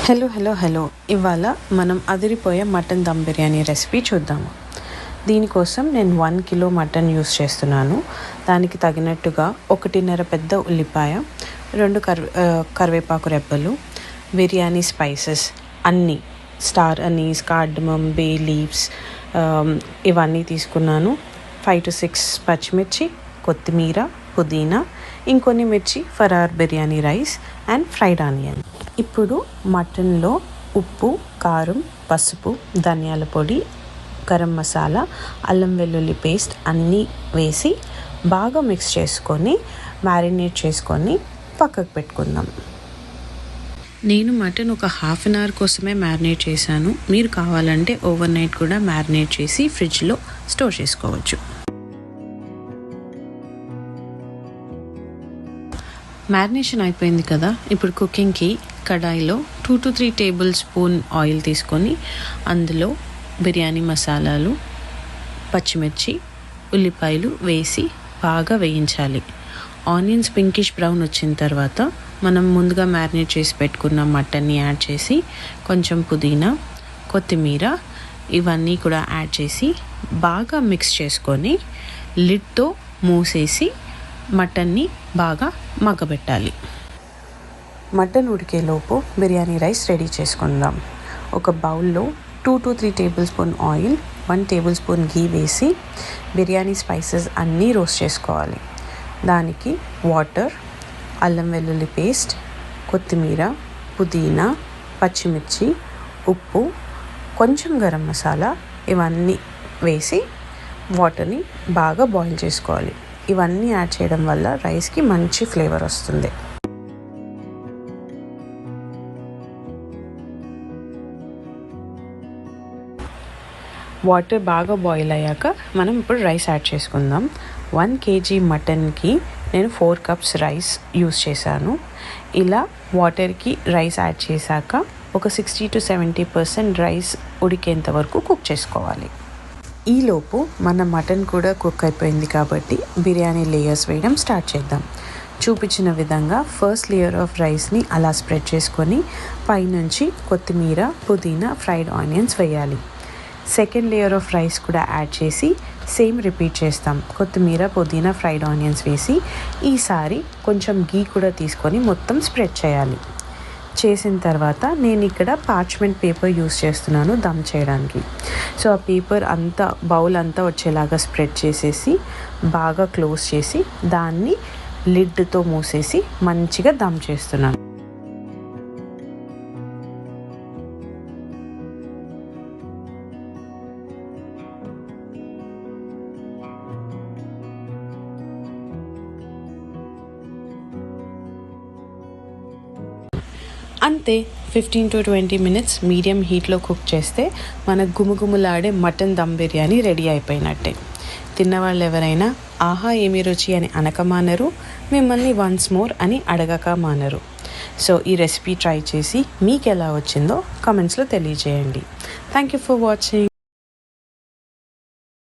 Hello ఇవాళ మనం అదిరిపోయే మటన్ దమ్ బిర్యానీ రెసిపీ చూద్దాము. దీనికోసం నేను 1 కిలో మటన్ యూస్ చేస్తున్నాను. దానికి తగినట్టుగా 1.5 పెద్ద ఉల్లిపాయ, 2 కరివేపాకు రెబ్బలు, బిర్యానీ స్పైసెస్ అన్నీ, star anise, cardamom, bay leaves, ఇవన్నీ తీసుకున్నాను. 5 to 6 పచ్చిమిర్చి, కొత్తిమీర, పుదీనా, ఇంకొన్ని మిర్చి for hour biryani rice and fried onion. ఇప్పుడు మటన్లో ఉప్పు, కారం, పసుపు, ధనియాల పొడి, గరం మసాలా, అల్లం వెల్లుల్లి పేస్ట్ అన్నీ వేసి బాగా మిక్స్ చేసుకొని మ్యారినేట్ చేసుకొని పక్కకు పెట్టుకుందాం. నేను మటన్ ఒక 1/2 అవర్ కోసమే మ్యారినేట్ చేశాను. మీరు కావాలంటే ఓవర్ నైట్ కూడా మ్యారినేట్ చేసి ఫ్రిడ్జ్లో స్టోర్ చేసుకోవచ్చు. మ్యారినేషన్ అయిపోయింది కదా. ఇప్పుడు కుకింగ్కి కడాయిలో 2 to 3 టేబుల్ స్పూన్ ఆయిల్ తీసుకొని అందులో బిర్యానీ మసాలాలు, పచ్చిమిర్చి, ఉల్లిపాయలు వేసి బాగా వేయించాలి. ఆనియన్స్ పింకిష్ బ్రౌన్ వచ్చిన తర్వాత మనం ముందుగా మ్యారినేట్ చేసి పెట్టుకున్న మటన్ని యాడ్ చేసి కొంచెం పుదీనా, కొత్తిమీర ఇవన్నీ కూడా యాడ్ చేసి బాగా మిక్స్ చేసుకొని లిడ్తో మూసేసి మటన్ని బాగా మగ్గబెట్టాలి. మటన్ ఉడికేలోపు బిర్యానీ రైస్ రెడీ చేసుకుందాం. ఒక బౌల్లో 2 to 3 tablespoon oil, 1 tablespoon ghee వేసి బిర్యానీ స్పైసెస్ అన్నీ రోస్ట్ చేసుకోవాలి. దానికి వాటర్, అల్లం వెల్లుల్లి పేస్ట్, కొత్తిమీర, పుదీనా, పచ్చిమిర్చి, ఉప్పు, కొంచెం గరం మసాలా ఇవన్నీ వేసి వాటర్ని బాగా బాయిల్ చేసుకోవాలి. ఇవన్నీ యాడ్ చేయడం వల్ల రైస్కి మంచి ఫ్లేవర్ వస్తుంది. వాటర్ బాగా బాయిల్ అయ్యాక మనం ఇప్పుడు రైస్ యాడ్ చేసుకుందాం. 1 kg మటన్కి నేను 4 cups రైస్ యూస్ చేశాను. ఇలా వాటర్కి రైస్ యాడ్ చేశాక ఒక 60 to 70% రైస్ ఉడికేంత వరకు కుక్ చేసుకోవాలి. ఈలోపు మన మటన్ కూడా కుక్ అయిపోయింది కాబట్టి బిర్యానీ లేయర్స్ వేయడం స్టార్ట్ చేద్దాం. చూపించిన విధంగా ఫస్ట్ లేయర్ ఆఫ్ రైస్ని అలా స్ప్రెడ్ చేసుకొని పైనుంచి కొత్తిమీర, పుదీనా, ఫ్రైడ్ ఆనియన్స్ వేయాలి. సెకండ్ లేయర్ ఆఫ్ రైస్ కూడా యాడ్ చేసి సేమ్ రిపీట్ చేస్తాం. కొత్తిమీర, పుదీనా, ఫ్రైడ్ ఆనియన్స్ వేసి ఈసారి కొంచెం గీ కూడా తీసుకొని మొత్తం స్ప్రెడ్ చేయాలి. చేసిన తర్వాత నేను ఇక్కడ పార్చ్మెంట్ పేపర్ యూస్ చేస్తున్నాను దమ్ చేయడానికి. సో ఆ పేపర్ అంతా బౌల్ అంతా వచ్చేలాగా స్ప్రెడ్ చేసేసి బాగా క్లోజ్ చేసి దాన్ని లిడ్తో మూసేసి మంచిగా దమ్ చేస్తున్నాను. అంతే, 15 to 20 minutes మీడియం హీట్లో కుక్ చేస్తే మన గుమగుమలాడే మటన్ దమ్ బిర్యానీ రెడీ అయిపోయినట్టే. తిన్నవాళ్ళు ఎవరైనా ఆహా ఏమి రుచి అని అనక మానరు, మిమ్మల్ని వన్స్ మోర్ అని అడగక మానరు. సో ఈ రెసిపీ ట్రై చేసి మీకు ఎలా వచ్చిందో కామెంట్స్లో తెలియజేయండి. Thank you for watching.